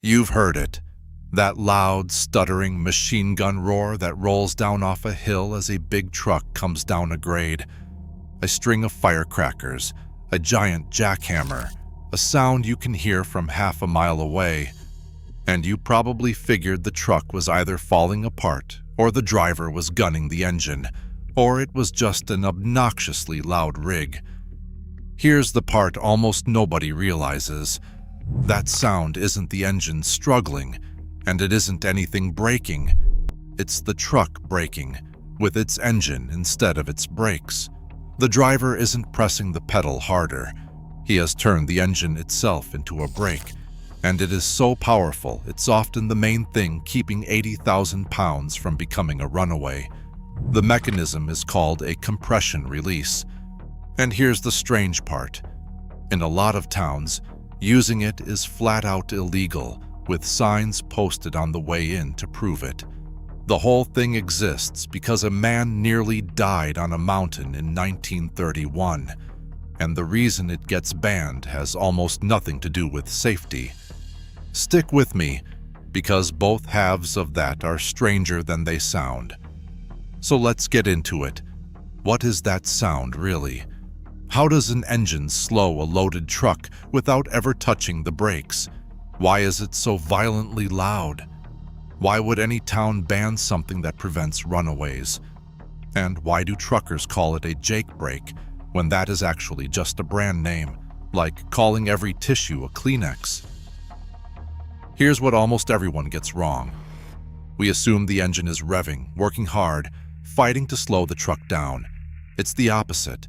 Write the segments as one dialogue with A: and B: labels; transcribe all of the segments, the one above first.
A: You've heard it. That loud, stuttering machine gun roar that rolls down off a hill as a big truck comes down a grade. A string of firecrackers, a giant jackhammer, a sound you can hear from half a mile away. And you probably figured the truck was either falling apart, or the driver was gunning the engine, or it was just an obnoxiously loud rig. Here's the part almost nobody realizes. That sound isn't the engine struggling, and it isn't anything breaking. It's the truck braking, with its engine instead of its brakes. The driver isn't pressing the pedal harder. He has turned the engine itself into a brake, and it is so powerful it's often the main thing keeping 80,000 pounds from becoming a runaway. The mechanism is called a compression release. And here's the strange part. In a lot of towns, using it is flat out illegal, with signs posted on the way in to prove it. The whole thing exists because a man nearly died on a mountain in 1931, and the reason it gets banned has almost nothing to do with safety. Stick with me, because both halves of that are stranger than they sound. So let's get into it. What is that sound really? How does an engine slow a loaded truck without ever touching the brakes? Why is it so violently loud? Why would any town ban something that prevents runaways? And why do truckers call it a Jake brake when that is actually just a brand name, like calling every tissue a Kleenex? Here's what almost everyone gets wrong. We assume the engine is revving, working hard, fighting to slow the truck down. It's the opposite.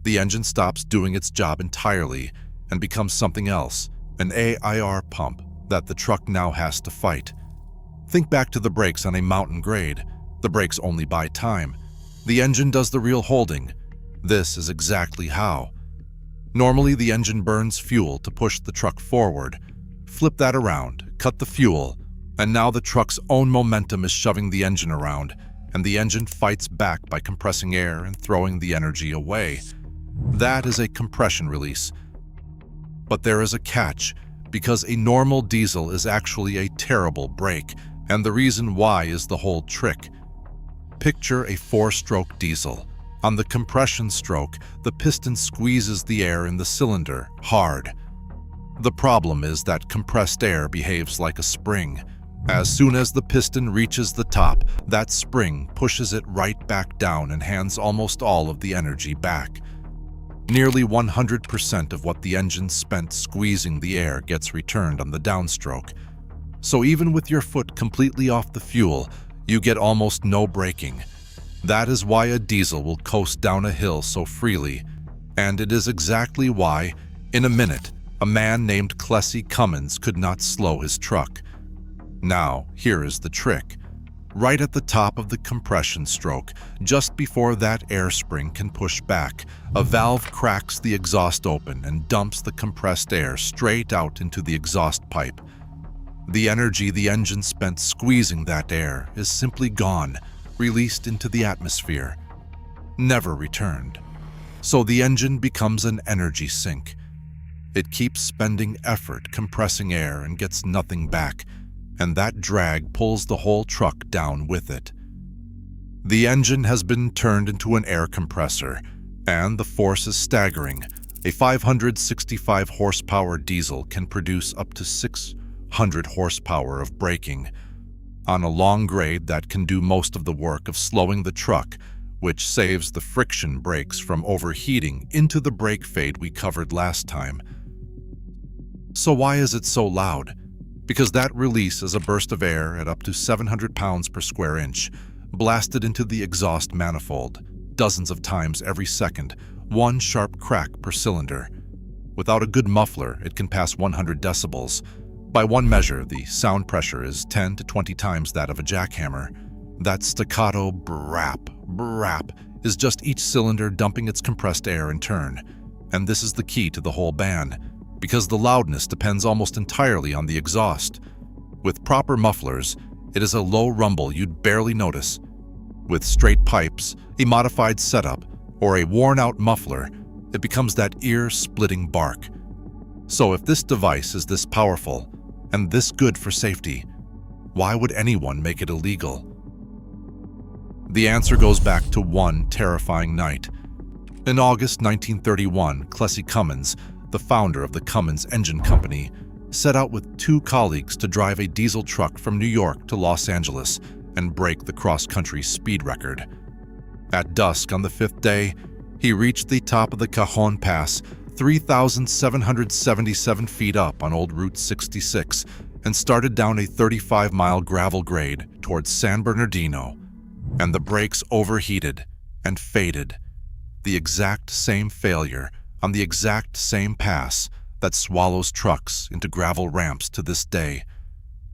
A: The engine stops doing its job entirely and becomes something else, an AIR pump that the truck now has to fight. Think back to the brakes on a mountain grade. The brakes only buy time. The engine does the real holding. This is exactly how. Normally, the engine burns fuel to push the truck forward. Flip that around, cut the fuel, and now the truck's own momentum is shoving the engine around, and the engine fights back by compressing air and throwing the energy away. That is a compression release. But there is a catch, because a normal diesel is actually a terrible brake, and the reason why is the whole trick. Picture a 4-stroke diesel. On the compression stroke, the piston squeezes the air in the cylinder hard. The problem is that compressed air behaves like a spring. As soon as the piston reaches the top, that spring pushes it right back down and hands almost all of the energy back. Nearly 100% of what the engine spent squeezing the air gets returned on the downstroke. So even with your foot completely off the fuel, you get almost no braking. That is why a diesel will coast down a hill so freely. And it is exactly why, in a minute, a man named Clessy Cummins could not slow his truck. Now, here is the trick. Right at the top of the compression stroke, just before that air spring can push back, a valve cracks the exhaust open and dumps the compressed air straight out into the exhaust pipe. The energy the engine spent squeezing that air is simply gone, released into the atmosphere, never returned. So the engine becomes an energy sink. It keeps spending effort compressing air and gets nothing back, and that drag pulls the whole truck down with it. The engine has been turned into an air compressor, and the force is staggering. A 565 horsepower diesel can produce up to 600 horsepower of braking. On a long grade, that can do most of the work of slowing the truck, which saves the friction brakes from overheating into the brake fade we covered last time. So why is it so loud? Because that release is a burst of air at up to 700 pounds per square inch, blasted into the exhaust manifold, dozens of times every second, one sharp crack per cylinder. Without a good muffler, it can pass 100 decibels. By one measure, the sound pressure is 10 to 20 times that of a jackhammer. That staccato brap, brap is just each cylinder dumping its compressed air in turn. And this is the key to the whole ban, because the loudness depends almost entirely on the exhaust. With proper mufflers, it is a low rumble you'd barely notice. With straight pipes, a modified setup, or a worn-out muffler, it becomes that ear-splitting bark. So if this device is this powerful, and this good for safety, why would anyone make it illegal? The answer goes back to one terrifying night. In August 1931, Clessie Cummins, the founder of the Cummins Engine Company, set out with 2 colleagues to drive a diesel truck from New York to Los Angeles and break the cross-country speed record. At dusk on the 5th day, he reached the top of the Cajon Pass, 3,777 feet up on old Route 66, and started down a 35-mile gravel grade towards San Bernardino. And the brakes overheated and faded. The exact same failure on the exact same pass that swallows trucks into gravel ramps to this day.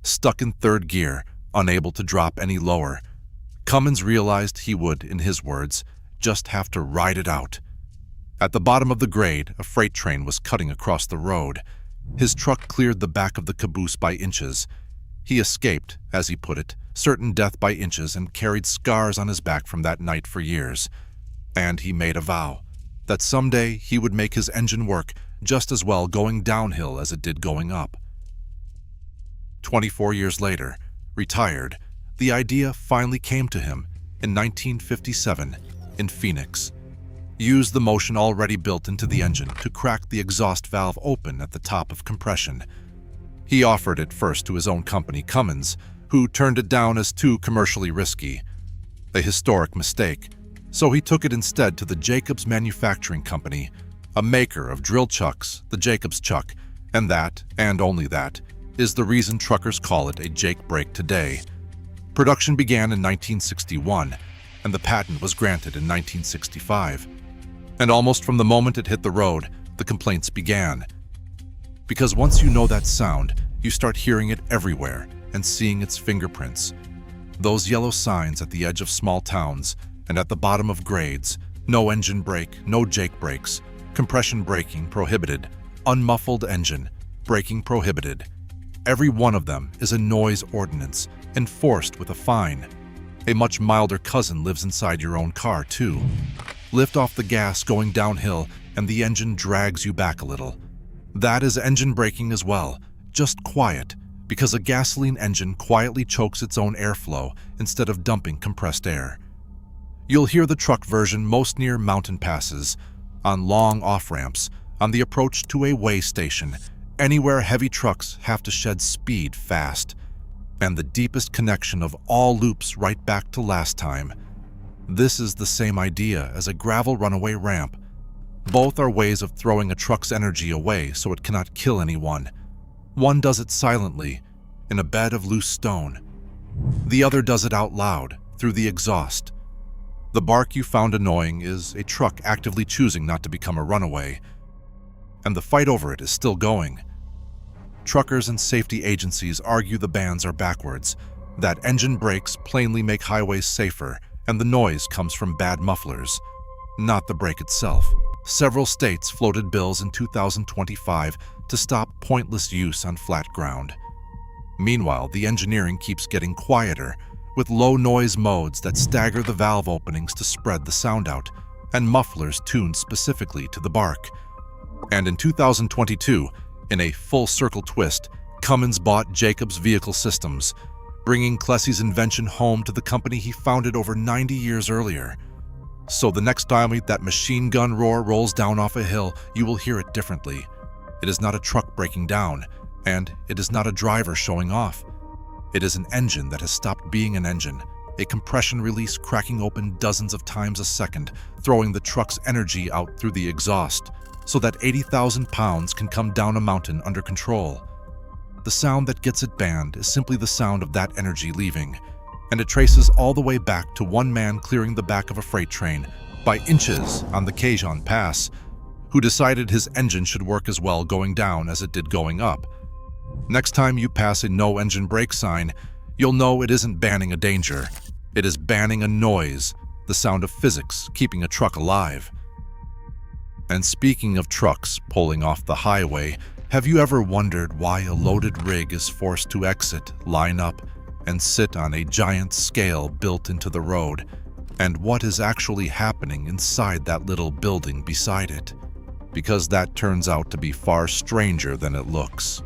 A: Stuck in 3rd gear, unable to drop any lower, Cummins realized he would, in his words, just have to ride it out. At the bottom of the grade, a freight train was cutting across the road. His truck cleared the back of the caboose by inches. He escaped, as he put it, certain death by inches and carried scars on his back from that night for years. And he made a vow that someday he would make his engine work just as well going downhill as it did going up. 24 years later, retired, the idea finally came to him in 1957 in Phoenix. Use the motion already built into the engine to crack the exhaust valve open at the top of compression. He offered it first to his own company, Cummins, who turned it down as too commercially risky. A historic mistake. So he took it instead to the Jacobs Manufacturing Company, a maker of drill chucks, the Jacobs chuck, and that, and only that, is the reason truckers call it a Jake brake today. Production began in 1961, and the patent was granted in 1965. And almost from the moment it hit the road, the complaints began. Because once you know that sound, you start hearing it everywhere and seeing its fingerprints. Those yellow signs at the edge of small towns and at the bottom of grades: no engine brake, no Jake brakes, compression braking prohibited, unmuffled engine, braking prohibited. Every one of them is a noise ordinance, enforced with a fine. A much milder cousin lives inside your own car, too. Lift off the gas going downhill and the engine drags you back a little. That is engine braking as well, just quiet, because a gasoline engine quietly chokes its own airflow instead of dumping compressed air. You'll hear the truck version most near mountain passes, on long off-ramps, on the approach to a way station, anywhere heavy trucks have to shed speed fast, and the deepest connection of all loops right back to last time. This is the same idea as a gravel runaway ramp. Both are ways of throwing a truck's energy away so it cannot kill anyone. One does it silently, in a bed of loose stone. The other does it out loud, through the exhaust. The bark you found annoying is a truck actively choosing not to become a runaway, and the fight over it is still going. Truckers and safety agencies argue the bans are backwards, that engine brakes plainly make highways safer, and the noise comes from bad mufflers, not the brake itself. Several states floated bills in 2025 to stop pointless use on flat ground. Meanwhile, the engineering keeps getting quieter, with low-noise modes that stagger the valve openings to spread the sound out, and mufflers tuned specifically to the bark. And in 2022, in a full-circle twist, Cummins bought Jacobs Vehicle Systems, bringing Clessie's invention home to the company he founded over 90 years earlier. So the next time that machine gun roar rolls down off a hill, you will hear it differently. It is not a truck breaking down, and it is not a driver showing off. It is an engine that has stopped being an engine, a compression release cracking open dozens of times a second, throwing the truck's energy out through the exhaust, so that 80,000 pounds can come down a mountain under control. The sound that gets it banned is simply the sound of that energy leaving, and it traces all the way back to one man clearing the back of a freight train by inches on the Cajon Pass, who decided his engine should work as well going down as it did going up. Next time you pass a no engine brake sign, you'll know it isn't banning a danger. It is banning a noise, the sound of physics keeping a truck alive. And speaking of trucks pulling off the highway, have you ever wondered why a loaded rig is forced to exit, line up, and sit on a giant scale built into the road, and what is actually happening inside that little building beside it? Because that turns out to be far stranger than it looks.